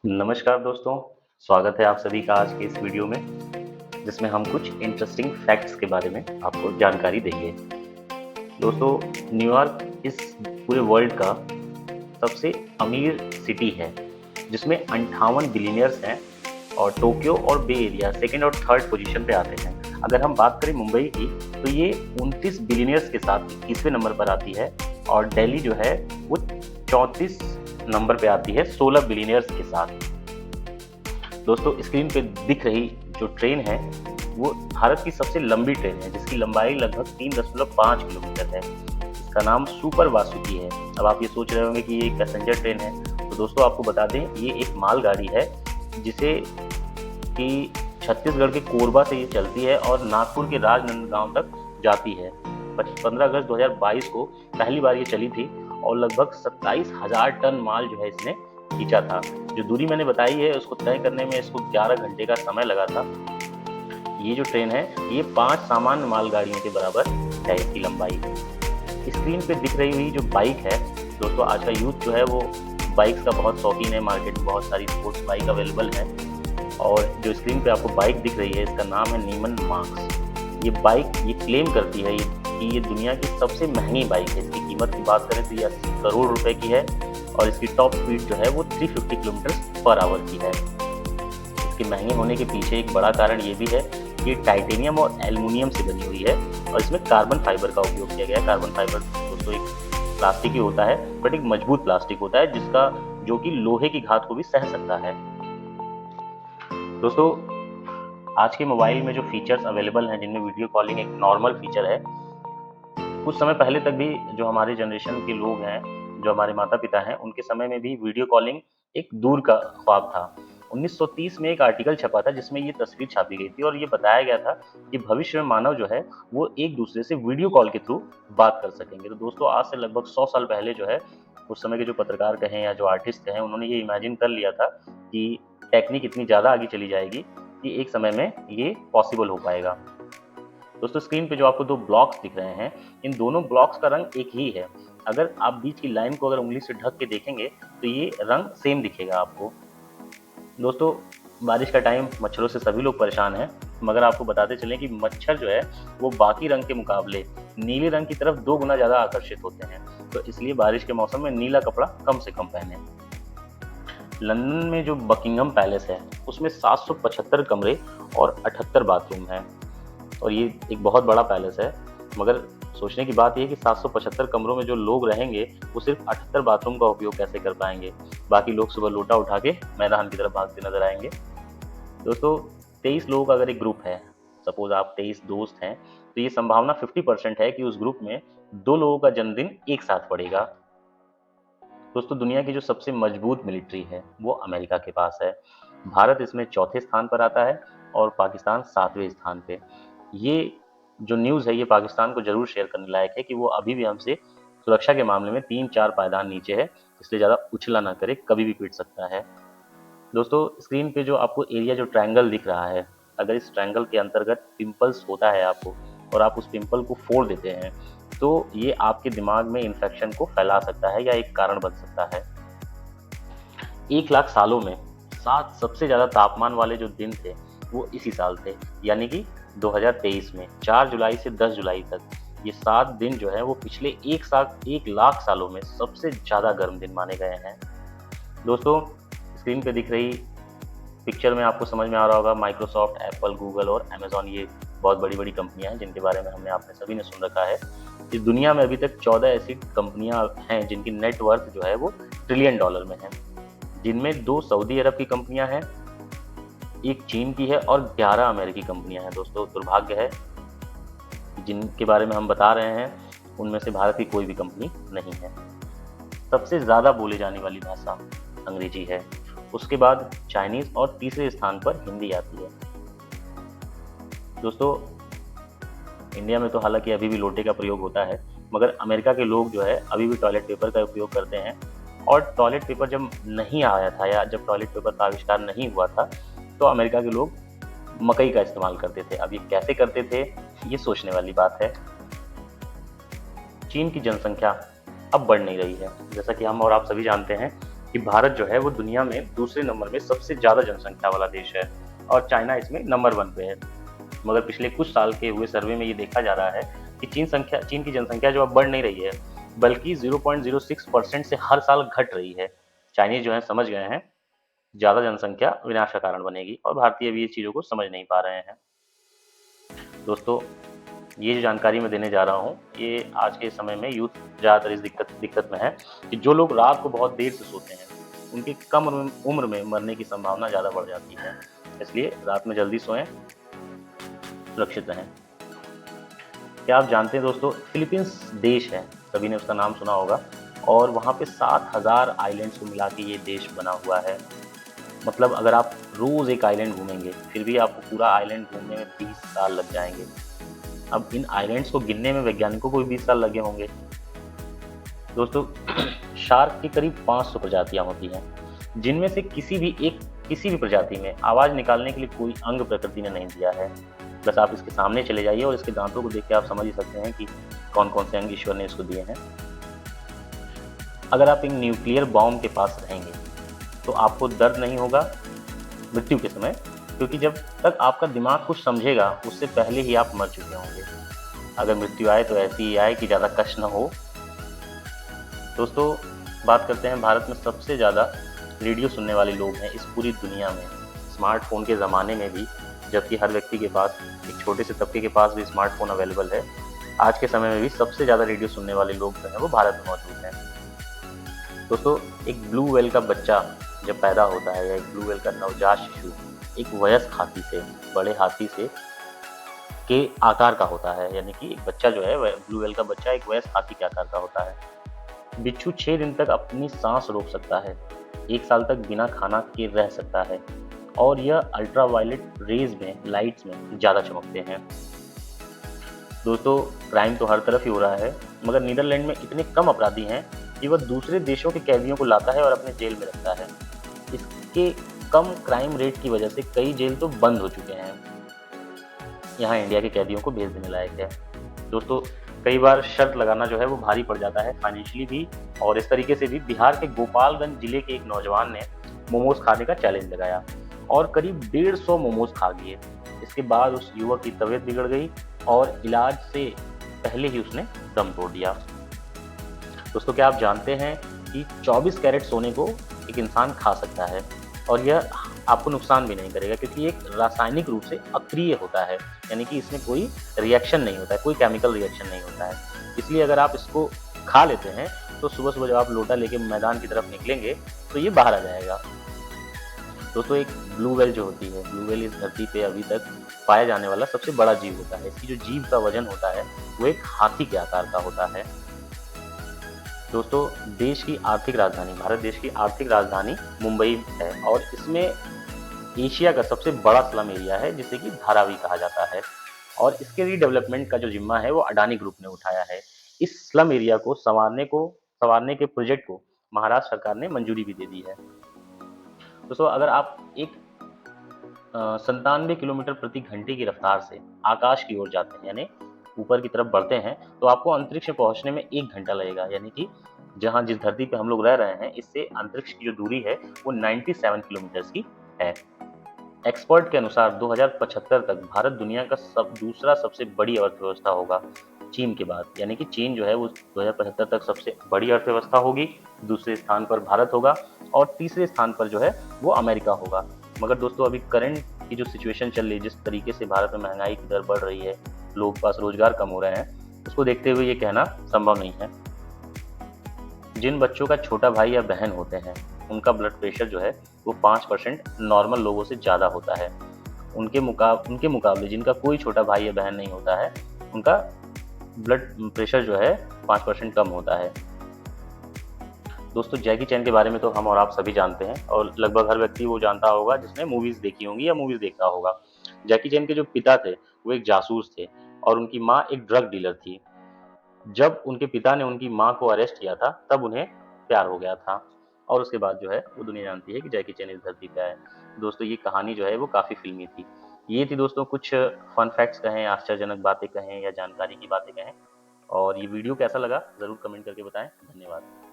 नमस्कार दोस्तों, स्वागत है आप सभी का आज के इस वीडियो में, जिसमें हम कुछ इंटरेस्टिंग फैक्ट्स के बारे में आपको जानकारी देंगे। दोस्तों, न्यूयॉर्क इस पूरे वर्ल्ड का सबसे अमीर सिटी है, जिसमें 58 बिलियनियर्स हैं और टोक्यो और बे एरिया सेकंड और थर्ड पोजीशन पे आते हैं। अगर हम बात करें मुंबई की, तो ये 29 बिलियनियर्स के साथ 21वें नंबर पर आती है और दिल्ली जो है वो 34 नंबर पे आती है 16 बिलियनियर्स के साथ। दोस्तों, स्क्रीन पे दिख रही जो ट्रेन है वो भारत की सबसे लंबी ट्रेन है, जिसकी लंबाई लगभग 3.5 किलोमीटर है। इसका नाम सुपर वासुकी है। अब आप ये सोच रहे होंगे कि ये एक पैसेंजर ट्रेन है, तो दोस्तों आपको बता दें ये एक मालगाड़ी है, जिसे कि छत्तीसगढ़ के कोरबा से ये चलती है और नागपुर के राजनांदगांव तक जाती है। 15 अगस्त 2022 को पहली बार ये चली थी और लगभग 27,000 टन माल जो है इसने खींचा था। जो दूरी मैंने बताई है उसको तय करने में इसको 11 घंटे का समय लगा था। ये जो ट्रेन है ये 5 सामान्य मालगाड़ियों के बराबर है इसकी लंबाई। स्क्रीन पे दिख रही हुई जो बाइक है, दोस्तों आज का यूथ जो है वो बाइक्स का बहुत शौकीन है। मार्केट में बहुत सारी स्पोर्ट्स बाइक अवेलेबल है और जो स्क्रीन पे आपको बाइक दिख रही है इसका नाम है नीमन मार्क्स। ये बाइक ये क्लेम करती है कि ये दुनिया की सबसे महंगी बाइक है। इसकी कीमत की बात करें तो ये 80 करोड़ रुपए की है और इसकी टॉप स्पीड जो है वो 350 किलोमीटर पर आवर की है। इसके महंगे होने के पीछे एक बड़ा कारण ये भी है कि ये टाइटेनियम और एल्युमिनियम से बनी हुई है और इसमें कार्बन फाइबर का उपयोग किया गया है। कार्बन फाइबर दोस्तों एक प्लास्टिक ही होता है, बट एक मजबूत प्लास्टिक होता है जिसका जो कि लोहे की घात को भी सह सकता है। दोस्तों, आज के मोबाइल में जो फीचर्स अवेलेबल हैं, जिनमें वीडियो कॉलिंग एक नॉर्मल फीचर है, कुछ समय पहले तक भी जो हमारे जनरेशन के लोग हैं, जो हमारे माता पिता हैं, उनके समय में भी वीडियो कॉलिंग एक दूर का ख्वाब था। 1930 में एक आर्टिकल छपा था जिसमें ये तस्वीर छापी गई थी और ये बताया गया था कि भविष्य में मानव जो है वो एक दूसरे से वीडियो कॉल के थ्रू बात कर सकेंगे। तो दोस्तों, आज से लगभग 100 साल पहले जो है, उस समय के जो पत्रकार कहें या जो आर्टिस्ट कहें, उन्होंने ये इमेजिन कर लिया था कि टेक्निक इतनी ज़्यादा आगे चली जाएगी कि एक समय में ये पॉसिबल हो पाएगा। दोस्तों, स्क्रीन पे जो आपको दो ब्लॉक्स दिख रहे हैं, इन दोनों ब्लॉक्स का रंग एक ही है। अगर आप बीच की लाइन को अगर उंगली से ढक के देखेंगे तो ये रंग सेम दिखेगा आपको। दोस्तों, बारिश का टाइम, मच्छरों से सभी लोग परेशान हैं, मगर आपको बताते चलें कि मच्छर जो है वो बाकी रंग के मुकाबले नीले रंग की तरफ 2 गुना ज़्यादा आकर्षित होते हैं, तो इसलिए बारिश के मौसम में नीला कपड़ा कम से कम पहने। लंदन में जो बकिंगम पैलेस है उसमें 775 कमरे और 78 बाथरूम हैं और ये एक बहुत बड़ा पैलेस है। मगर सोचने की बात ये है कि 775 कमरों में जो लोग रहेंगे वो सिर्फ 78 बाथरूम का उपयोग कैसे कर पाएंगे। बाकी लोग सुबह लोटा उठा के मैदान की तरफ भागते नजर आएंगे। दोस्तों, 23 लोगों का अगर एक ग्रुप है, सपोज आप 23 दोस्त हैं, तो ये संभावना 50% है कि उस ग्रुप में 2 लोगों का जन्मदिन एक साथ पड़ेगा। दोस्तों, दुनिया की जो सबसे मजबूत मिलिट्री है वो अमेरिका के पास है। भारत इसमें चौथे स्थान पर आता है और पाकिस्तान 7वें स्थान पे। ये जो न्यूज़ है ये पाकिस्तान को जरूर शेयर करने लायक है कि वो अभी भी हमसे सुरक्षा के मामले में 3-4 पायदान नीचे है, इसलिए ज़्यादा उछला ना करे, कभी भी पीट सकता है। दोस्तों, स्क्रीन पे जो आपको एरिया जो ट्रायंगल दिख रहा है, अगर इस ट्रायंगल के अंतर्गत पिंपल्स होता है आपको और आप उस पिंपल को फोड़ देते हैं, तो ये आपके दिमाग में इन्फेक्शन को फैला सकता है या एक कारण बन सकता है। 1 लाख सालों में 7 सबसे ज़्यादा तापमान वाले जो दिन थे वो इसी साल थे, यानी कि 2023 में 4 जुलाई से 10 जुलाई तक ये 7 दिन जो है वो पिछले 1 लाख सालों में सबसे ज़्यादा गर्म दिन माने गए हैं। दोस्तों, स्क्रीन पे दिख रही पिक्चर में आपको समझ में आ रहा होगा, माइक्रोसॉफ्ट, एप्पल, गूगल और अमेजॉन ये बहुत बड़ी-बड़ी कंपनियां हैं जिनके बारे में हमने आपने सभी ने सुन रखा है। इस दुनिया में अभी तक 14 ऐसी कंपनियां हैं जिनकी नेट वर्थ जो है वो ट्रिलियन डॉलर में है, जिनमें 2 सऊदी अरब की कंपनियां हैं, 1 चीन की है और 11 अमेरिकी कंपनियां हैं। दोस्तों, दुर्भाग्य है जिनके बारे में हम बता रहे हैं उनमें से भारत की कोई भी कंपनी नहीं है। सबसे ज़्यादा बोली जाने वाली भाषा अंग्रेजी है, उसके बाद चाइनीज़ और तीसरे स्थान पर हिंदी आती है। दोस्तों, इंडिया में तो हालांकि अभी भी लोटे का प्रयोग होता है, मगर अमेरिका के लोग जो है अभी भी टॉयलेट पेपर का उपयोग करते हैं और टॉयलेट पेपर जब नहीं आया था या जब टॉयलेट पेपर का आविष्कार नहीं हुआ था तो अमेरिका के लोग मकई का इस्तेमाल करते थे। अब ये कैसे करते थे ये सोचने वाली बात है। चीन की जनसंख्या अब बढ़ नहीं रही है, जैसा कि हम और आप सभी जानते हैं कि भारत जो है वो दुनिया में दूसरे नंबर में सबसे ज़्यादा जनसंख्या वाला देश है और चाइना इसमें नंबर 1 पे है। मगर पिछले कुछ साल के हुए सर्वे में ये देखा जा रहा है कि चीन की जनसंख्या जो अब बढ़ नहीं रही है, बल्कि 0.06% से हर साल घट रही है। चाइनीज जो है समझ गए हैं, ज़्यादा जनसंख्या विनाश का कारण बनेगी और भारतीय भी ये चीज़ों को समझ नहीं पा रहे हैं। दोस्तों, ये जो जानकारी मैं देने जा रहा हूँ, ये आज के समय में यूथ ज़्यादातर इस दिक्कत में है कि जो लोग रात को बहुत देर से सोते हैं, उनकी कम उम्र में मरने की संभावना ज़्यादा बढ़ जाती है। इसलिए रात में जल्दी सोएं, सुरक्षित रहें। क्या आप जानते हैं दोस्तों, फिलीपींस देश है, सभी ने उसका नाम सुना होगा और वहाँ पे 7,000 आइलैंड्स को मिला के ये देश बना हुआ है। मतलब अगर आप रोज़ एक आइलैंड घूमेंगे, फिर भी आपको पूरा आइलैंड घूमने में 20 साल लग जाएंगे। अब इन आइलैंड्स को गिनने में वैज्ञानिकों को भी 20 साल लगे होंगे। दोस्तों, शार्क की करीब 500 प्रजातियां होती हैं, जिनमें से किसी भी प्रजाति में आवाज़ निकालने के लिए कोई अंग प्रकृति ने नहीं दिया है। बस आप इसके सामने चले जाइए और इसके दांतों को देख के आप समझ ही सकते हैं कि कौन-कौन से अंग ईश्वर ने इसको दिए हैं। अगर आप एक न्यूक्लियर बॉम्ब के पास रहेंगे, तो आपको दर्द नहीं होगा मृत्यु के समय, क्योंकि जब तक आपका दिमाग कुछ समझेगा, उससे पहले ही आप मर चुके होंगे। अगर मृत्यु आए तो ऐसी ही आए कि ज़्यादा कष्ट न हो। दोस्तों, बात करते हैं भारत में सबसे ज़्यादा रेडियो सुनने वाले लोग हैं इस पूरी दुनिया में। स्मार्टफ़ोन के ज़माने में भी, जबकि हर व्यक्ति के पास, एक छोटे से तबके के पास भी स्मार्टफ़ोन अवेलेबल है, आज के समय में भी सबसे ज़्यादा रेडियो सुनने वाले लोग जो हैं वो भारत में मौजूद हैं। दोस्तों, एक ब्लू व्हेल का बच्चा जब पैदा होता है या एक ब्लू व्हेल का नवजात शिशु एक वयस्क हाथी से, बड़े हाथी से के आकार का होता है, यानी कि एक बच्चा जो है ब्लू व्हेल का बच्चा एक वयस्क हाथी के आकार का होता है। बिच्छू 6 दिन तक अपनी सांस रोक सकता है, 1 साल तक बिना खाना के रह सकता है और यह अल्ट्रावायलेट रेज में, लाइट्स में ज़्यादा चमकते हैं। दोस्तों, क्राइम तो हर तरफ ही हो रहा है, मगर नीदरलैंड में इतने कम अपराधी हैं कि वह दूसरे देशों के कैदियों को लाता है और अपने जेल में रखता है। इसके कम क्राइम रेट की वजह से कई जेल तो बंद हो चुके हैं। यहाँ इंडिया के कैदियों को भेज देने लायक है। दोस्तों, कई बार शर्त लगाना जो है वो भारी पड़ जाता है, फाइनेंशियली भी, और इस तरीके से भी बिहार के गोपालगंज जिले के एक नौजवान ने मोमोज खाने का चैलेंज लगाया और करीब 150 मोमोज खा लिए। इसके बाद उस युवक की तबीयत बिगड़ गई और इलाज से पहले ही उसने दम तोड़ दिया। दोस्तों, क्या आप जानते हैं कि 24 कैरेट सोने को एक इंसान खा सकता है और यह आपको नुकसान भी नहीं करेगा, क्योंकि एक रासायनिक रूप से अक्रिय होता है, यानी कि इसमें कोई रिएक्शन नहीं होता है, कोई केमिकल रिएक्शन नहीं होता है। इसलिए अगर आप इसको खा लेते हैं तो सुबह-सुबह जब आप लोटा लेके मैदान की तरफ निकलेंगे तो ये बाहर आ जाएगा। दोस्तों, एक ब्लू व्हेल जो होती है, ब्लू व्हेल इस धरती पे अभी तक पाया जाने वाला सबसे बड़ा जीव होता है। इसकी जो जीभ का वजन होता है वो एक हाथी के आकार का होता है। दोस्तों, भारत देश की आर्थिक राजधानी मुंबई है और इसमें एशिया का सबसे बड़ा स्लम एरिया है, जिसे कि धारावी कहा जाता है और इसके रीडेवलपमेंट का जो जिम्मा है वो अडानी ग्रुप ने उठाया है। इस स्लम एरिया को संवारने के प्रोजेक्ट को महाराष्ट्र सरकार ने मंजूरी भी दे दी है। दोस्तों, अगर आप एक 97 किलोमीटर प्रति घंटे की रफ्तार से आकाश की ओर जाते हैं, यानी ऊपर की तरफ बढ़ते हैं, तो आपको अंतरिक्ष में पहुंचने में 1 घंटा लगेगा, यानी कि जिस धरती पे हम लोग रह रहे हैं, इससे अंतरिक्ष की जो दूरी है वो 97 किलोमीटर की है। एक्सपर्ट के अनुसार 2075 तक भारत दुनिया का दूसरा सबसे बड़ी अर्थव्यवस्था होगा चीन के बाद, यानी कि चीन जो है वो 2075 तक सबसे बड़ी अर्थव्यवस्था होगी, दूसरे स्थान पर भारत होगा और तीसरे स्थान पर जो है वो अमेरिका होगा। मगर दोस्तों, अभी करंट की जो सिचुएशन चल रही है, जिस तरीके से भारत में महंगाई की दर बढ़ रही है, लोगों के पास रोजगार कम हो रहे हैं, उसको देखते हुए ये कहना संभव नहीं है। जिन बच्चों का छोटा भाई या बहन होते हैं, उनका ब्लड प्रेशर जो है वो 5% नॉर्मल लोगों से ज़्यादा होता है। उनके मुकाबले जिनका कोई छोटा भाई या बहन नहीं होता है, उनका ब्लड प्रेशर जो है 5% कम होता है। दोस्तों, जैकी चैन के बारे में तो हम और आप सभी जानते हैं और लगभग हर व्यक्ति वो जानता होगा जिसने मूवीज़ देखी होंगी या मूवीज़ देखता होगा। जैकी चैन के जो पिता थे वो एक जासूस थे और उनकी माँ एक ड्रग डीलर थी। जब उनके पिता ने उनकी माँ को अरेस्ट किया था, तब उन्हें प्यार हो गया था और उसके बाद जो है वो दुनिया जानती है कि जैकी चैन इस धरती पे आए। दोस्तों, ये कहानी जो है वो काफ़ी फ़िल्मी थी। ये थी दोस्तों कुछ फन फैक्ट्स कहें, आश्चर्यजनक बातें कहें या जानकारी की बातें कहें, और ये वीडियो कैसा लगा ज़रूर कमेंट करके बताएं। धन्यवाद।